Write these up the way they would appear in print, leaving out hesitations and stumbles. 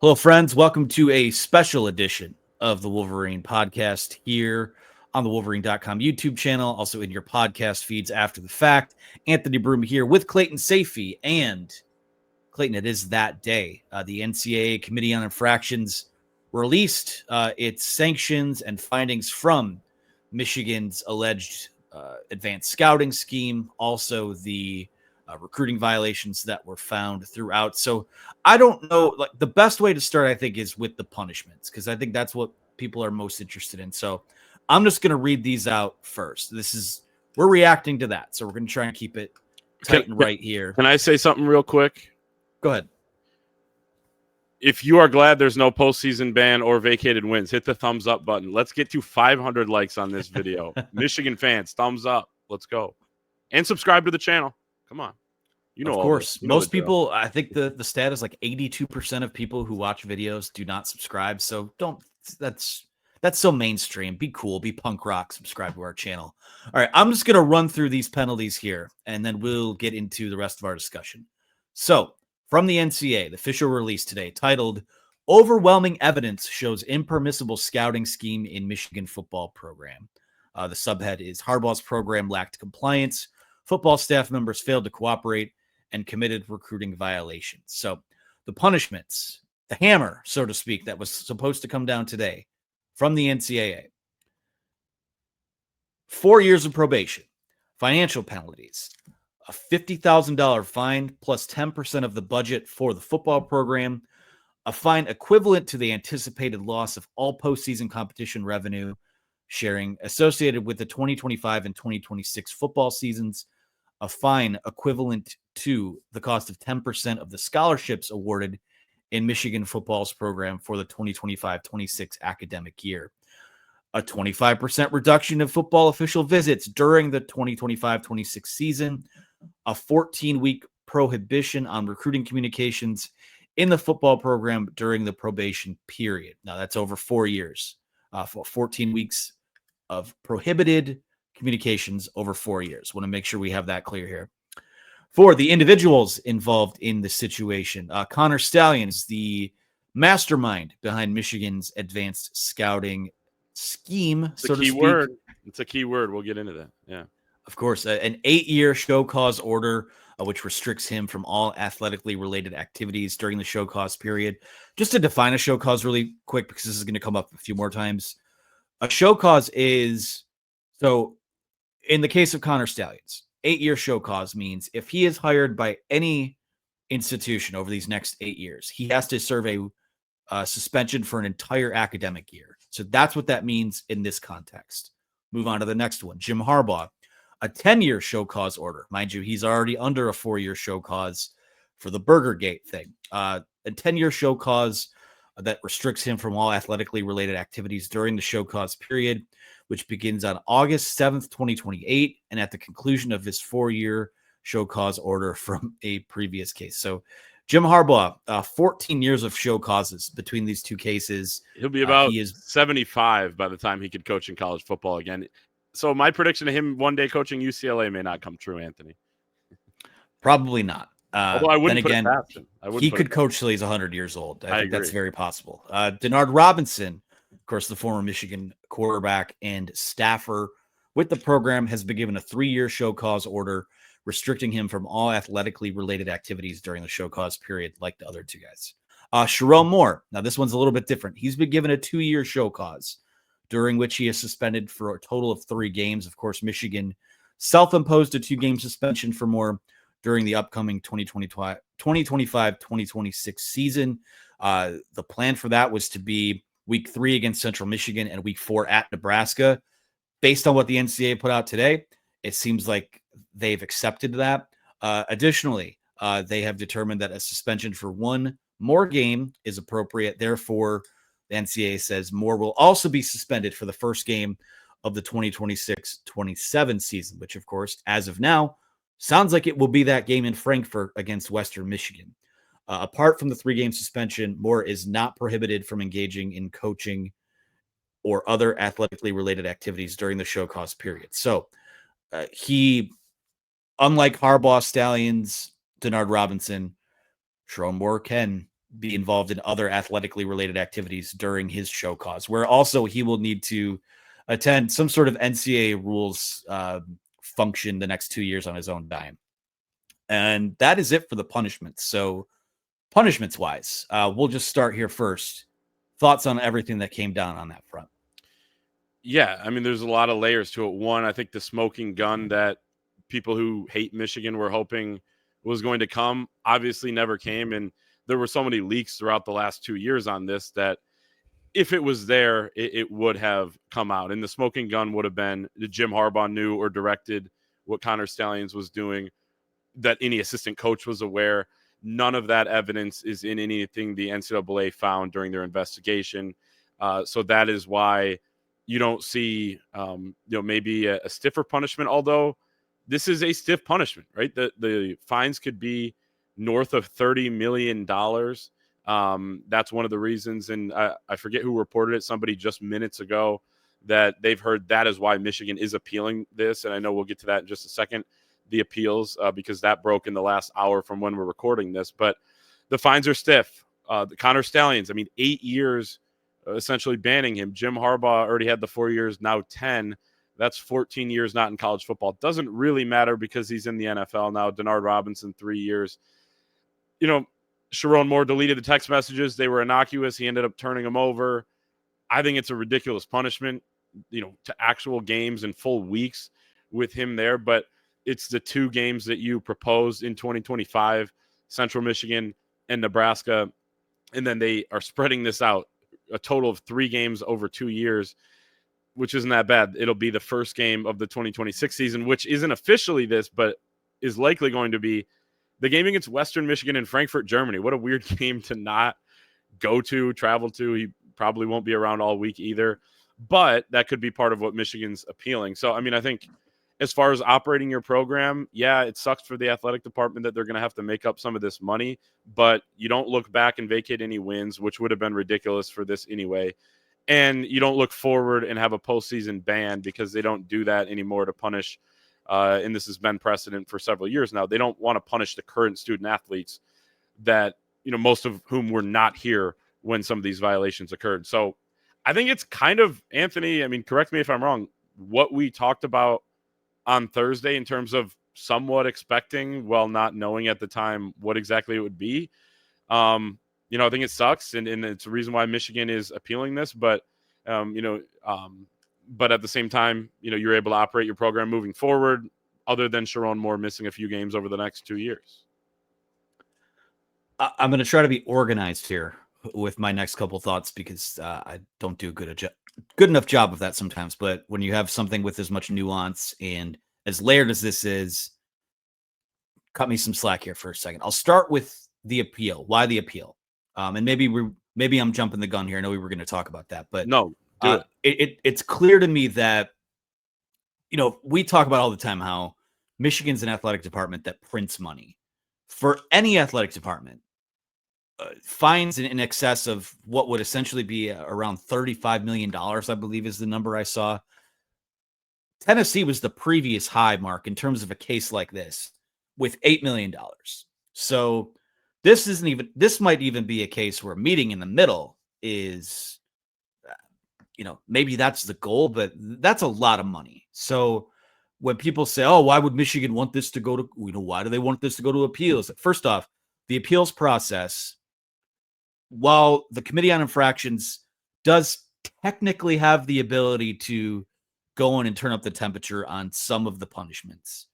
Hello, friends. Welcome to a special edition of the Wolverine podcast here on the Wolverine.com YouTube channel, also in your podcast feeds after the fact. Anthony Broom here with Clayton Safey. And Clayton, it is that day. The NCAA Committee on Infractions released its sanctions and findings from Michigan's alleged advanced scouting scheme, also the recruiting violations that were found throughout. So I don't know, like the best way to start, I think, is with the punishments, because I think that's what people are most interested in. So I'm just going to read these out first. We're reacting to that. So we're going to try and keep it tight and right here. Can I say something real quick? Go ahead. If you are glad there's no postseason ban or vacated wins, hit the thumbs up button. Let's get to 500 likes on this video. Michigan fans, thumbs up. Let's go. And subscribe to the channel. Come on. You know, of course, most people, I think the stat is like 82% of people who watch videos do not subscribe. So that's so mainstream. Be cool, be punk rock, subscribe to our channel. All right, I'm just going to run through these penalties here, and then we'll get into the rest of our discussion. So from the NCAA, the official release today titled "Overwhelming Evidence Shows Impermissible Scouting Scheme in Michigan Football Program." The subhead is Harbaugh's program lacked compliance. Football staff members failed to cooperate and committed recruiting violations. So the punishments, the hammer, so to speak, that was supposed to come down today from the NCAA. 4 years of probation, financial penalties, a $50,000 fine plus 10% of the budget for the football program, a fine equivalent to the anticipated loss of all postseason competition revenue sharing associated with the 2025 and 2026 football seasons, a fine equivalent to the cost of 10% of the scholarships awarded in Michigan football's program for the 2025-26 academic year, a 25% reduction of football official visits during the 2025-26 season, a 14-week prohibition on recruiting communications in the football program during the probation period. Now, that's over 4 years, for 14 weeks of prohibited communications over 4 years. Want to make sure we have that clear here. For the individuals involved in the situation, Connor Stallion is the mastermind behind Michigan's advanced scouting scheme, so to speak. It's a key word. We'll get into that. Yeah. Of course, an 8-year show cause order, which restricts him from all athletically related activities during the show cause period. Just to define a show cause really quick, because this is going to come up a few more times. A show cause is, so in the case of Connor Stallions, 8-year show cause means if he is hired by any institution over these next 8 years, he has to serve a suspension for an entire academic year. So that's what that means in this context. Move on to the next one. Jim Harbaugh, a 10-year show cause order. Mind you, he's already under a 4-year show cause for the Burgergate thing. A 10-year show cause that restricts him from all athletically related activities during the show cause period, which begins on August 7th, 2028, and at the conclusion of his 4-year show cause order from a previous case. So Jim Harbaugh, 14 years of show causes between these two cases. He'll be about 75 by the time he could coach in college football again. So my prediction of him one day coaching UCLA may not come true, Anthony. Probably not. Although I wouldn't then again, put it past him. He could coach till he's 100 years old. I think that's agree. very possible. Denard Robinson, of course, the former Michigan quarterback and staffer with the program, has been given a 3-year show cause order restricting him from all athletically related activities during the show cause period, like the other two guys. Sherrone Moore. Now, this one's a little bit different. He's been given a 2-year show cause during which he is suspended for a total of 3 games. Of course, Michigan self-imposed a 2-game suspension for Moore during the upcoming 2025-2026 season. The plan for that was to be week 3 against Central Michigan and week 4 at Nebraska. Based on what the NCAA put out today, it seems like they've accepted that. Additionally, they have determined that a suspension for 1 more game is appropriate. Therefore, the NCAA says Moore will also be suspended for the first game of the 2026-27 season, which, of course, as of now, sounds like it will be that game in Frankfurt against Western Michigan. Apart from the 3-game suspension, Moore is not prohibited from engaging in coaching or other athletically related activities during the show cause period. So he, unlike Harbaugh, Stallions, Denard Robinson, Sherrone Moore can be involved in other athletically related activities during his show cause, where also he will need to attend some sort of NCAA rules function the next 2 years on his own dime. And that is it for the punishments. So punishments wise, we'll just start here first. Thoughts on everything that came down on that front? Yeah, I mean, there's a lot of layers to it. One, I think the smoking gun that people who hate Michigan were hoping was going to come obviously never came. And there were so many leaks throughout the last 2 years on this that if it was there, it would have come out. And the smoking gun would have been that Jim Harbaugh knew or directed what Connor Stallions was doing, that any assistant coach was aware. None of that evidence is in anything the NCAA found during their investigation. So that is why you don't see, maybe a stiffer punishment, although this is a stiff punishment, right? The fines could be north of $30 million. That's one of the reasons. And I forget who reported it, somebody just minutes ago, that they've heard that is why Michigan is appealing this. And I know we'll get to that in just a second, the appeals, because that broke in the last hour from when we're recording this. But the fines are stiff. The Connor Stallions, 8 years essentially banning him. Jim Harbaugh already had the 4 years, now 10. That's 14 years not in college football. It doesn't really matter because he's in the NFL now. Denard Robinson, 3 years. Sharon Moore deleted the text messages. They were innocuous. He ended up turning them over. I think it's a ridiculous punishment, to actual games and full weeks with him there. But it's the 2 games that you proposed in 2025, Central Michigan and Nebraska. And then they are spreading this out, a total of 3 games over 2 years, which isn't that bad. It'll be the first game of the 2026 season, which isn't officially this, but is likely going to be the game against Western Michigan in Frankfurt, Germany. What a weird game to not go to, travel to. He probably won't be around all week either, but that could be part of what Michigan's appealing. So, I think as far as operating your program, yeah, it sucks for the athletic department that they're going to have to make up some of this money, but you don't look back and vacate any wins, which would have been ridiculous for this anyway. And you don't look forward and have a postseason ban, because they don't do that anymore to punish. And this has been precedent for several years now. They don't want to punish the current student athletes that, most of whom were not here when some of these violations occurred. So I think it's kind of, Anthony, correct me if I'm wrong, what we talked about on Thursday in terms of somewhat expecting, while not knowing at the time what exactly it would be. I think it sucks, and it's a reason why Michigan is appealing this. But, but at the same time, you're able to operate your program moving forward, other than Sharon Moore missing a few games over the next 2 years. I'm going to try to be organized here with my next couple thoughts, because I don't do a good enough job of that sometimes. But when you have something with as much nuance and as layered as this is, cut me some slack here for a second. I'll start with the appeal. Why the appeal? And maybe I'm jumping the gun here. I know we were going to talk about that, but no, it's clear to me that, we talk about all the time how Michigan's an athletic department that prints money. For any athletic department, fines in excess of what would essentially be around $35 million, I believe is the number I saw. Tennessee was the previous high mark in terms of a case like this, with $8 million. So this might even be a case where meeting in the middle is, maybe that's the goal, but that's a lot of money. So when people say, oh, why would Michigan want this to go to, why do they want this to go to appeals? First off, the appeals process, while the Committee on Infractions does technically have the ability to go in and turn up the temperature on some of the punishments,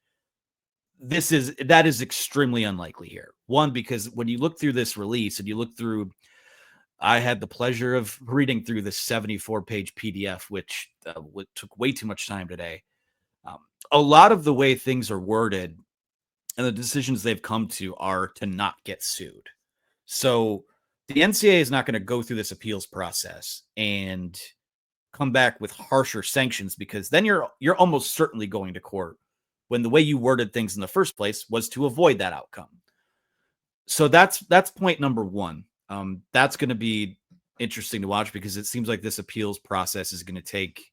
that is extremely unlikely here. One, because when you look through this release and you look through, I had the pleasure of reading through the 74-page PDF, which took way too much time today. A lot of the way things are worded and the decisions they've come to are to not get sued. So the NCAA is not going to go through this appeals process and come back with harsher sanctions, because then you're almost certainly going to court, when the way you worded things in the first place was to avoid that outcome. So that's point number one. That's going to be interesting to watch, because it seems like this appeals process is going to take,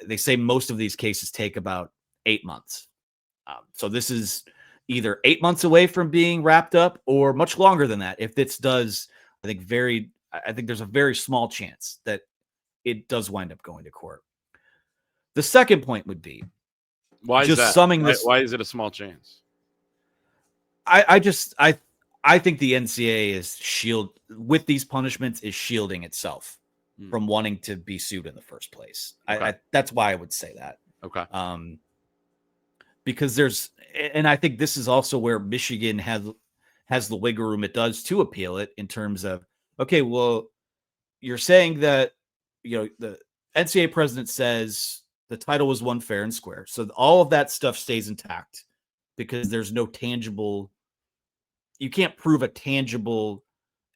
they say most of these cases take about 8 months. So this is, either 8 months away from being wrapped up or much longer than that. If this does, I think there's a very small chance that it does wind up going to court. The second point would be, why is just that? summing this. Why is it a small chance? I think the NCAA is with these punishments is shielding itself from wanting to be sued in the first place. Okay. That's why I would say that. Okay. Because and I think this is also where Michigan has the wiggle room it does to appeal it, in terms of, okay, well, you're saying that, the NCAA president says the title was won fair and square. So all of that stuff stays intact because there's no you can't prove a tangible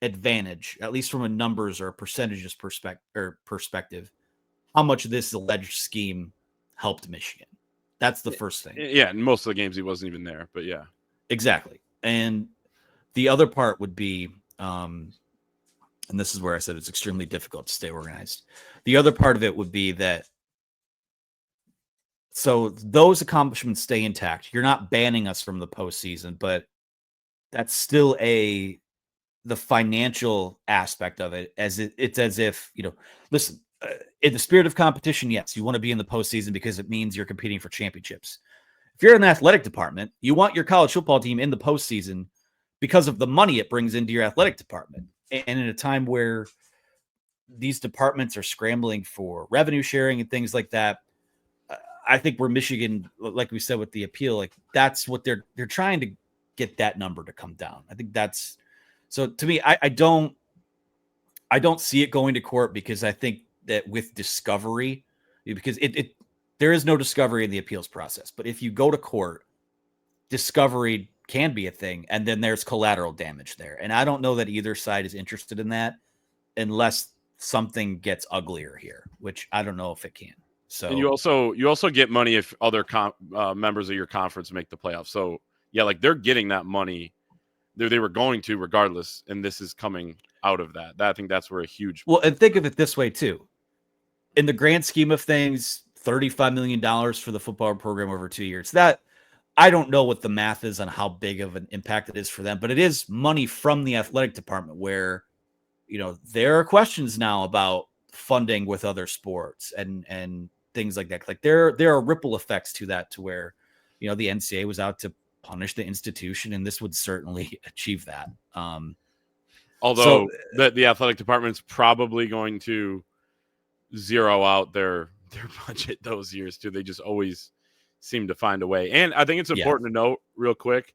advantage, at least from a numbers or a percentages perspective, how much this alleged scheme helped Michigan. That's the first thing. Yeah, in most of the games he wasn't even there, but yeah. Exactly. And the other part would be, and this is where I said it's extremely difficult to stay organized. The other part of it would be that, so those accomplishments stay intact. You're not banning us from the postseason, but that's still the financial aspect of it, it's as if, listen, in the spirit of competition, yes, you want to be in the postseason because it means you're competing for championships. If you're in the athletic department, you want your college football team in the postseason because of the money it brings into your athletic department. And in a time where these departments are scrambling for revenue sharing and things like that, I think where Michigan, like we said with the appeal, like that's what they're trying to get that number to come down. I think that's, so to me, I don't see it going to court, because I think that with discovery, because there is no discovery in the appeals process, but if you go to court, discovery can be a thing, and then there's collateral damage there. And I don't know that either side is interested in that unless something gets uglier here, which I don't know if it can. So, and you also get money if other members of your conference make the playoffs. So yeah, like they're getting that money. They were going to regardless, and this is coming out of that. I think that's where a huge. Well, and think of it this way too. In the grand scheme of things, $35 million for the football program over 2 years. That, I don't know what the math is on how big of an impact it is for them, but it is money from the athletic department where, there are questions now about funding with other sports and things like that. Like there are ripple effects to that, to where, the NCAA was out to punish the institution, and this would certainly achieve that. Although the athletic department's probably going to zero out their budget those years too. They just always seem to find a way. And I think it's important to note real quick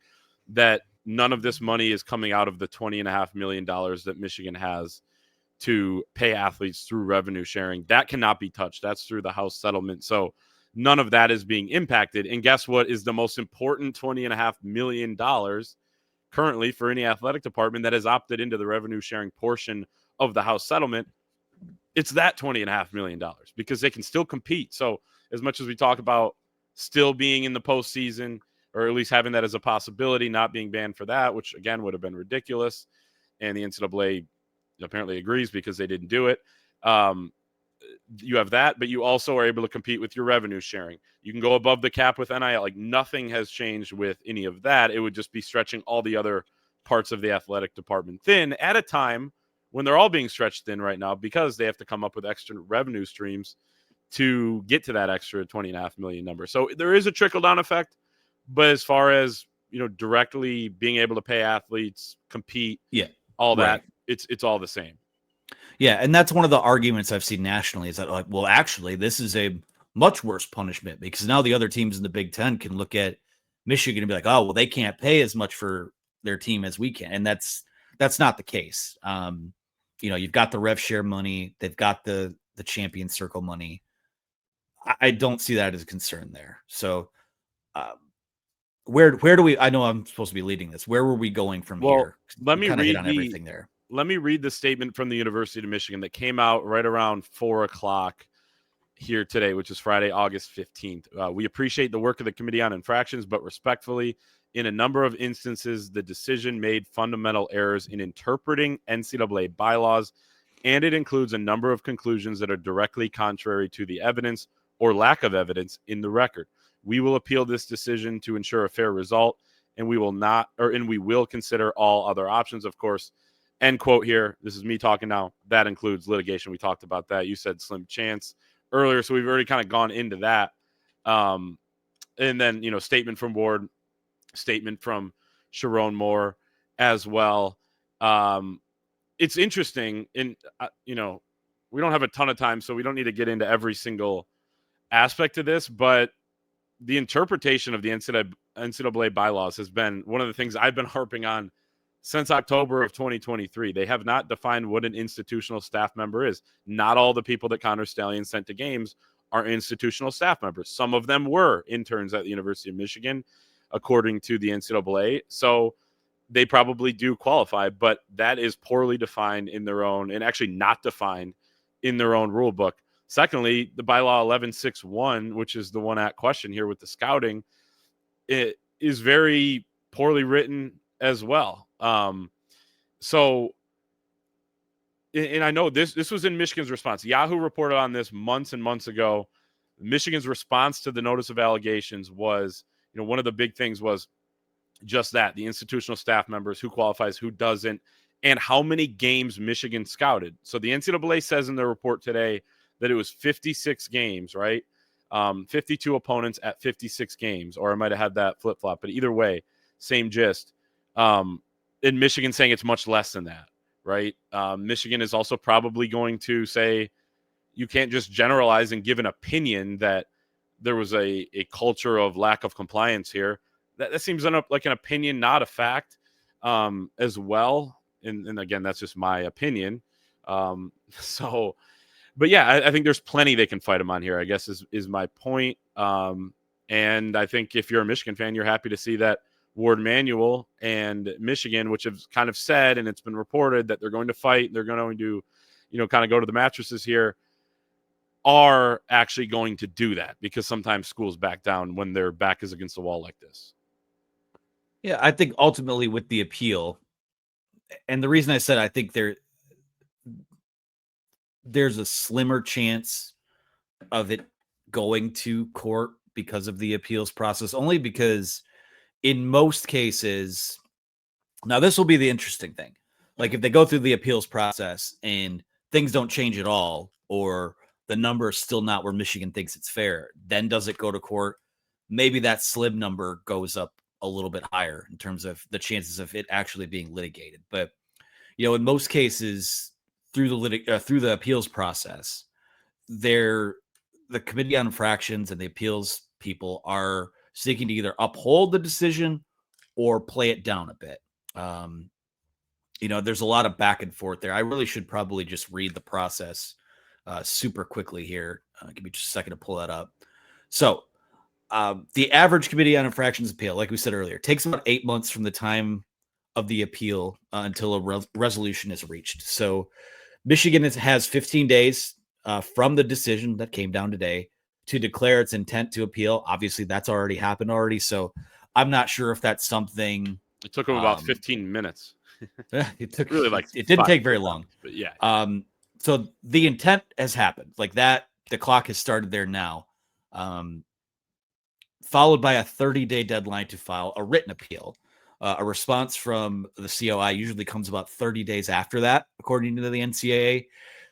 that none of this money is coming out of the $20.5 million that Michigan has to pay athletes through revenue sharing. That cannot be touched. That's through the House settlement. So none of that is being impacted. And guess what is the most important $20.5 million currently for any athletic department that has opted into the revenue sharing portion of the House settlement? It's that $20.5 million, because they can still compete. So as much as we talk about still being in the postseason, or at least having that as a possibility, not being banned for that, which again would have been ridiculous, and the NCAA apparently agrees because they didn't do it. You have that, but you also are able to compete with your revenue sharing. You can go above the cap with NIL. Like nothing has changed with any of that. It would just be stretching all the other parts of the athletic department thin at a time when they're all being stretched thin right now, because they have to come up with extra revenue streams to get to that extra $20.5 million number. So there is a trickle down effect, but as far as, directly being able to pay athletes, compete, all that, it's all the same. Yeah, and that's one of the arguments I've seen nationally, is that, like, well, actually, this is a much worse punishment, because now the other teams in the Big Ten can look at Michigan and be like, oh, well, they can't pay as much for their team as we can. And that's not the case. You've got the rev share money. They've got the champion circle money. I don't see that as a concern there. So where do we, I know I'm supposed to be leading this. Where were we going from here? Let me read everything there. Let me read the statement from the University of Michigan that came out right around 4:00 here today, which is Friday, August 15th. We appreciate the work of the Committee on Infractions, but respectfully, in a number of instances, the decision made fundamental errors in interpreting NCAA bylaws, and it includes a number of conclusions that are directly contrary to the evidence or lack of evidence in the record. We will appeal this decision to ensure a fair result and we will consider all other options, of course. End quote here. This is me talking now. That includes litigation. We talked about that. You said slim chance earlier, so we've already kind of gone into that. And then, statement from Ward, statement from Sharon Moore as well. It's interesting, and we don't have a ton of time, so we don't need to get into every single aspect of this, but the interpretation of the NCAA bylaws has been one of the things I've been harping on since October of 2023. They have not defined what an institutional staff member is. Not all the people that Connor Stallion sent to games are institutional staff members. Some of them were interns at the University of Michigan, according to the NCAA. So they probably do qualify, but that is poorly defined in their own, and actually not defined in their own rule book. Secondly, the bylaw 1161, which is the one at question here with the scouting, it is very poorly written as well. So, and I know this was in Michigan's response. Yahoo reported on this months and months ago. Michigan's response to the notice of allegations was, one of the big things was just that, the institutional staff members, who qualifies, who doesn't, and how many games Michigan scouted. So the NCAA says in their report today that it was 56 games, right? 52 opponents at 56 games, or I might have had that flip-flop, but either way, same gist. In Michigan saying it's much less than that, right? Michigan is also probably going to say you can't just generalize and give an opinion that there was a culture of lack of compliance here. That seems like an opinion, not a fact, as well. And again, that's just my opinion. But yeah, I think there's plenty they can fight them on here, I guess is my point. And I think if you're a Michigan fan, you're happy to see that Ward Manuel and Michigan, which have kind of said, and it's been reported that they're going to fight, they're going to, kind of go to the mattresses here, are actually going to do that, because sometimes schools back down when their back is against the wall like this. Yeah, I think ultimately with the appeal, and the reason I said I think there's a slimmer chance of it going to court because of the appeals process, only because in most cases, now this will be the interesting thing. Like if they go through the appeals process and things don't change at all, or the number is still not where Michigan thinks it's fair, then does it go to court? Maybe that slim number goes up a little bit higher in terms of the chances of it actually being litigated. But, in most cases through the appeals process, the Committee on Infractions and the appeals people are seeking to either uphold the decision or play it down a bit. There's a lot of back and forth there. I really should probably just read the process super quickly here. Give me just a second to pull that up. So the average Committee on Infractions appeal, like we said earlier, takes about 8 months from the time of the appeal until a resolution is reached. So Michigan has 15 days from the decision that came down today to declare its intent to appeal. Obviously, that's already happened already. So I'm not sure if that's something. It took them about 15 minutes. It took really like it didn't take very long, but yeah. So the intent has happened, like that. The clock has started there now, followed by a 30-day deadline to file a written appeal. A response from the COI usually comes about 30 days after that, according to the NCAA.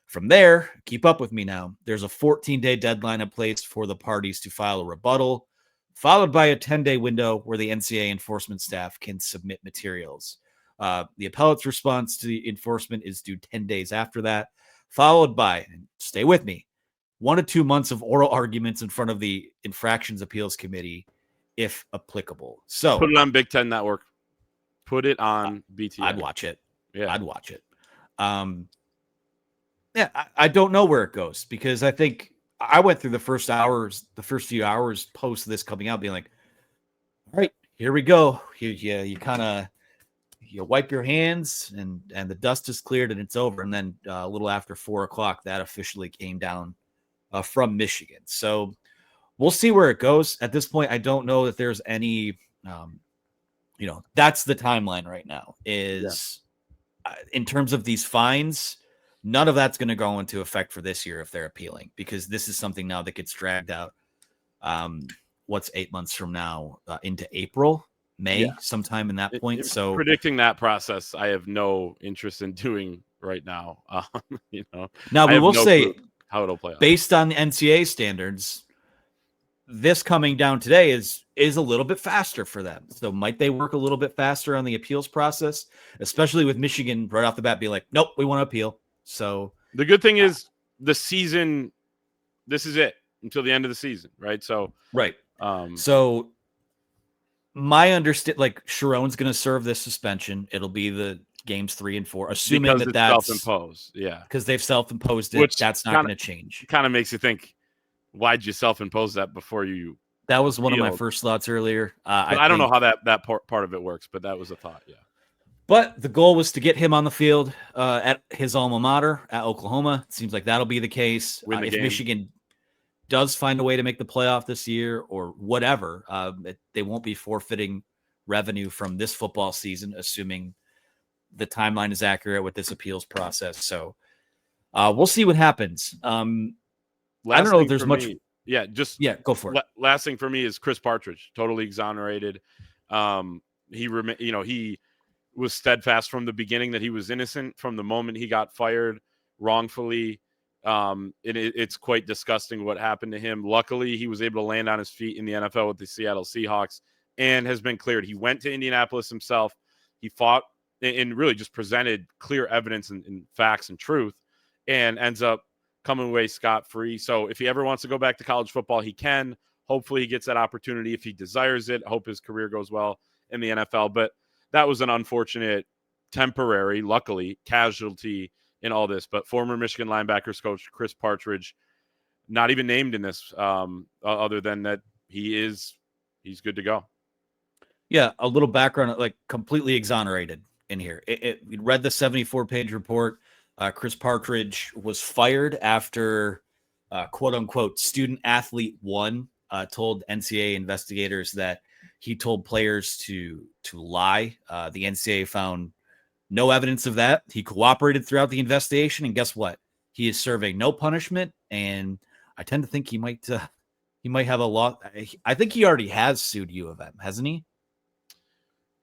From there, keep up with me now, there's a 14-day deadline in place for the parties to file a rebuttal, followed by a 10-day window where the NCAA enforcement staff can submit materials. The appellate's response to the enforcement is due 10 days after that, followed by, and stay with me, 1 to 2 months of oral arguments in front of the Infractions Appeals Committee, if applicable. So put it on Big Ten Network. Put it on BTN. I'd watch it. Yeah, I'd watch it. I don't know where it goes, because I think I went through the first few hours post this coming out being like, all right, here we go. You kind of, you wipe your hands and the dust is cleared and it's over. And then a little after 4:00, that officially came down from Michigan. So we'll see where it goes. At this point, I don't know that there's any, that's the timeline right now is in terms of these fines. None of that's going to go into effect for this year if they're appealing, because this is something now that gets dragged out. What's 8 months from now into April? May, sometime in that point. So predicting that process, I have no interest in doing right now. now I we have will no say, clue how it'll play out. based on the NCAA standards, this coming down today is a little bit faster for them. So might they work a little bit faster on the appeals process, especially with Michigan right off the bat being like, nope, we want to appeal. So the good thing is the season, this is it until the end of the season, right? So right. So my understand, like, Sharon's going to serve this suspension. It'll be the games 3 and 4, assuming because that's self-imposed, because they've self-imposed it. Which That's not going to change. Kind of makes you think, why'd you self-impose that before you? That was one of my first thoughts earlier. I don't know how that part of it works, but that was a thought. Yeah. But the goal was to get him on the field at his alma mater at Oklahoma. It seems like that'll be the case. If game. Michigan does find a way to make the playoff this year or whatever, they won't be forfeiting revenue from this football season, assuming the timeline is accurate with this appeals process. So we'll see what happens. I don't know if there's much. Go for it. Last thing for me is Chris Partridge, totally exonerated. He was steadfast from the beginning that he was innocent from the moment he got fired wrongfully. It's quite disgusting what happened to him. Luckily, he was able to land on his feet in the NFL with the Seattle Seahawks and has been cleared. He went to Indianapolis himself. He fought and really just presented clear evidence and facts and truth, and ends up coming away scot-free. So if he ever wants to go back to college football, he can. Hopefully he gets that opportunity if he desires it. I hope his career goes well in the NFL. But that was an unfortunate, temporary, luckily, casualty in all this. But former Michigan linebackers coach Chris Partridge, not even named in this, other than that he's good to go. Yeah, a little background, like completely exonerated in here. We read the 74-page report. Chris Partridge was fired after, quote unquote, student athlete 1 told NCAA investigators that he told players to lie. The NCAA found no evidence of that. He cooperated throughout the investigation, and guess what? He is serving no punishment. And I tend to think he might have a lot. I think he already has sued U of M, hasn't he?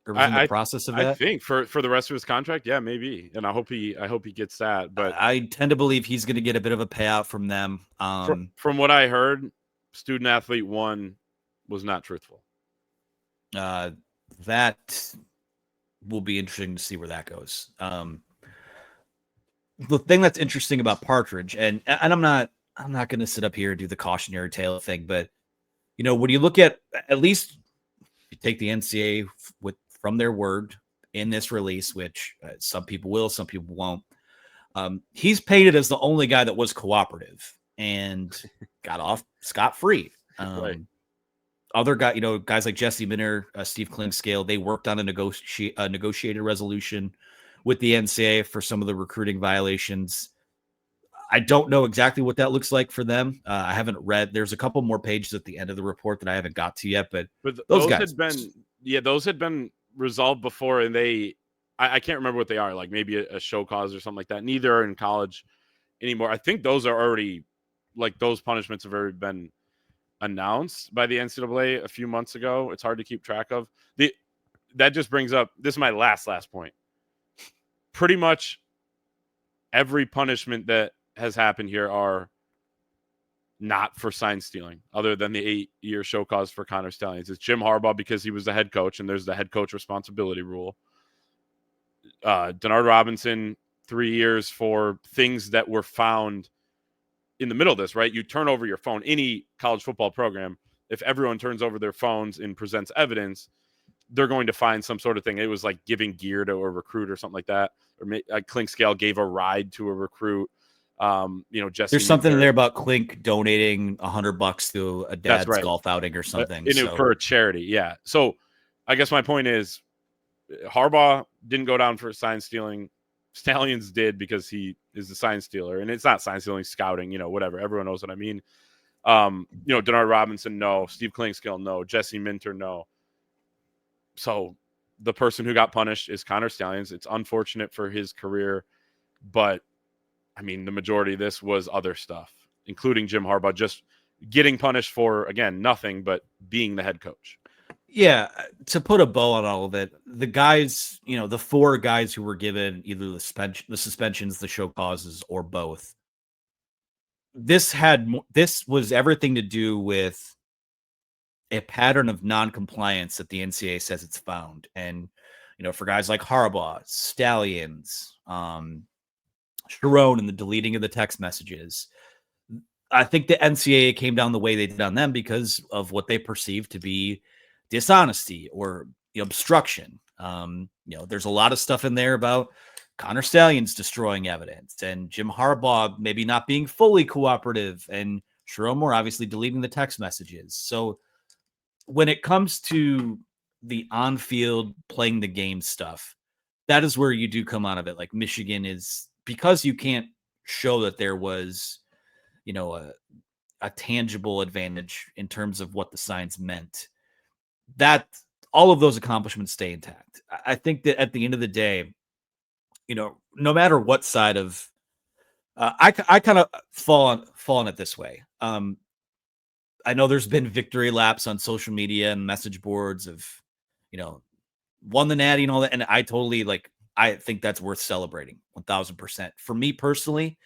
Or was in the process of that? I think for the rest of his contract, yeah, maybe. And I hope he gets that. But I tend to believe he's going to get a bit of a payout from them. From what I heard, student athlete 1 was not truthful. That will be interesting to see where that goes. The thing that's interesting about Partridge, and I'm not going to sit up here and do the cautionary tale thing, but when you look at least you take the NCAA from their word in this release, which some people will, some people won't. He's painted as the only guy that was cooperative and got off scot-free. Right. Other guys like Jesse Minter, Steve Klingscale, they worked on a negotiated resolution with the NCAA for some of the recruiting violations. I don't know exactly what that looks like for them. I haven't read. There's a couple more pages at the end of the report that I haven't got to yet, but those guys had been resolved before, and I can't remember what they are, like maybe a show cause or something like that. Neither are in college anymore. I think those are already, like, those punishments have already been announced by the NCAA a few months ago. It's hard to keep track of. That just brings up, this is my last point. Pretty much every punishment that has happened here are not for sign stealing, other than the 8-year show cause for Connor Stallions. It's Jim Harbaugh because he was the head coach, and there's the head coach responsibility rule. Denard Robinson, 3 years for things that were found in the middle of this, right? You turn over your phone. Any college football program, if everyone turns over their phones and presents evidence, they're going to find some sort of thing. It was like giving gear to a recruit or something like that. Or Klingscale gave a ride to a recruit. Jesse. There's something in there about Klink donating $100 to a dad's golf outing or something. For a charity. Yeah. So I guess my point is Harbaugh didn't go down for sign stealing. Stallions did because he is the sign stealer, and it's not sign stealing, scouting, whatever. Everyone knows what I mean. Denard Robinson, no. Steve Klingscale, no. Jesse Minter, no. So the person who got punished is Connor Stallions. It's unfortunate for his career, but I mean, the majority of this was other stuff, including Jim Harbaugh just getting punished for, again, nothing but being the head coach. Yeah, to put a bow on all of it, the guys, the 4 guys who were given either the suspensions, the show causes, or both. This was everything to do with a pattern of non-compliance that the NCAA says it's found. And, for guys like Harbaugh, Stallions, Sharon, and the deleting of the text messages, I think the NCAA came down the way they did on them because of what they perceived to be dishonesty or obstruction. There's a lot of stuff in there about Connor Stallions destroying evidence and Jim Harbaugh maybe not being fully cooperative and Sharon Moore obviously deleting the text messages. So when it comes to the on-field playing the game stuff, that is where you do come out of it. Like Michigan is, because you can't show that there was, a tangible advantage in terms of what the signs meant, that all of those accomplishments stay intact. I think that at the end of the day, no matter what side of, I kind of fall on it this way. I know there's been victory laps on social media and message boards of, won the natty and all that. And I totally I think that's worth celebrating 1000%. For me personally,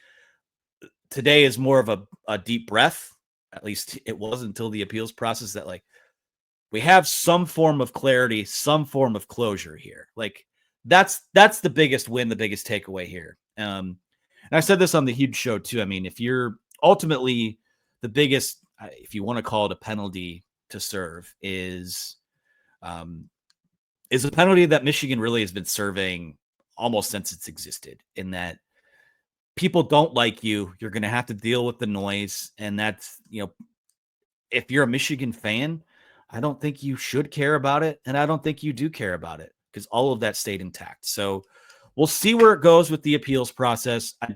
today is more of a deep breath. At least it was until the appeals process, that we have some form of clarity, some form of closure here. That's the biggest win, the biggest takeaway here. And I said this on the huge show too. I mean, if you're ultimately the biggest, if you want to call it a penalty to serve, is a penalty that Michigan really has been serving almost since it's existed, in that people don't like you. You're going to have to deal with the noise. And that's, if you're a Michigan fan, I don't think you should care about it. And I don't think you do care about it, because all of that stayed intact. So we'll see where it goes with the appeals process. I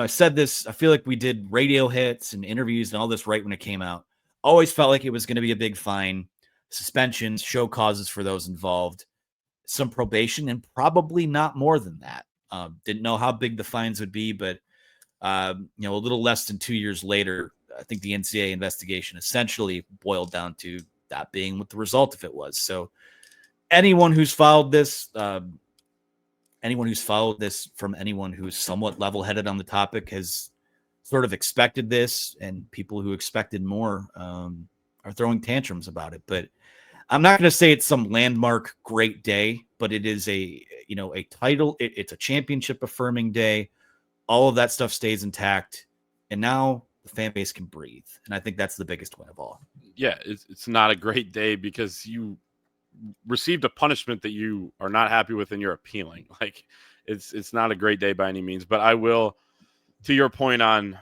said this, I feel like we did radio hits and interviews and all this right when it came out. Always felt like it was going to be a big fine, suspensions, show causes for those involved, some probation, and probably not more than that. Didn't know how big the fines would be, but a little less than 2 years later, I think the NCAA investigation essentially boiled down to that being what the result of it was. So anyone who's followed this, from anyone who's somewhat level-headed on the topic, has sort of expected this, and people who expected more are throwing tantrums about it. But I'm not going to say it's some landmark great day, but it is a title. It's a championship affirming day. All of that stuff stays intact. And now the fan base can breathe. And I think that's the biggest win of all. Yeah, it's not a great day because you received a punishment that you are not happy with and you're appealing. It's not a great day by any means. But I will, to your point on,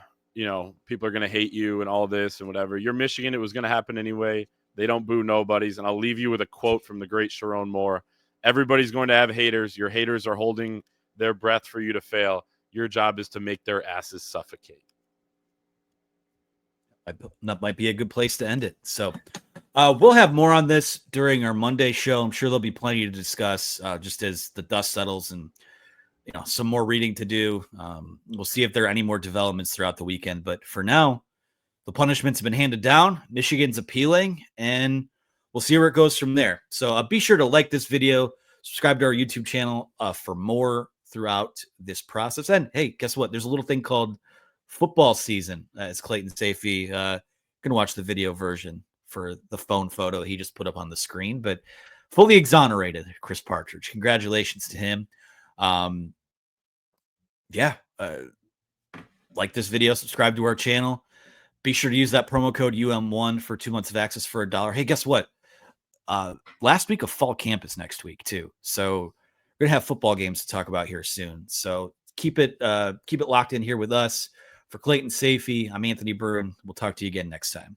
people are going to hate you and all this and whatever. You're Michigan. It was going to happen anyway. They don't boo nobodies. And I'll leave you with a quote from the great Sharon Moore. Everybody's going to have haters. Your haters are holding their breath for you to fail. Your job is to make their asses suffocate. That might be a good place to end it. So we'll have more on this during our Monday show. I'm sure there'll be plenty to discuss just as the dust settles, and some more reading to do. We'll see if there are any more developments throughout the weekend. But for now, the punishments have been handed down. Michigan's appealing, and we'll see where it goes from there. So be sure to like this video, subscribe to our YouTube channel for more throughout this process. And hey, guess what? There's a little thing called football season, as Clayton Safey can watch the video version for the phone photo he just put up on the screen. But fully exonerated Chris Partridge. Congratulations to him. Like this video, subscribe to our channel. Be sure to use that promo code UM1 for 2 months of access for $1. Hey, guess what? Last week of fall camp is next week too. So we're gonna have football games to talk about here soon. So keep it locked in here with us. For Clayton Safey, I'm Anthony Byrne. We'll talk to you again next time.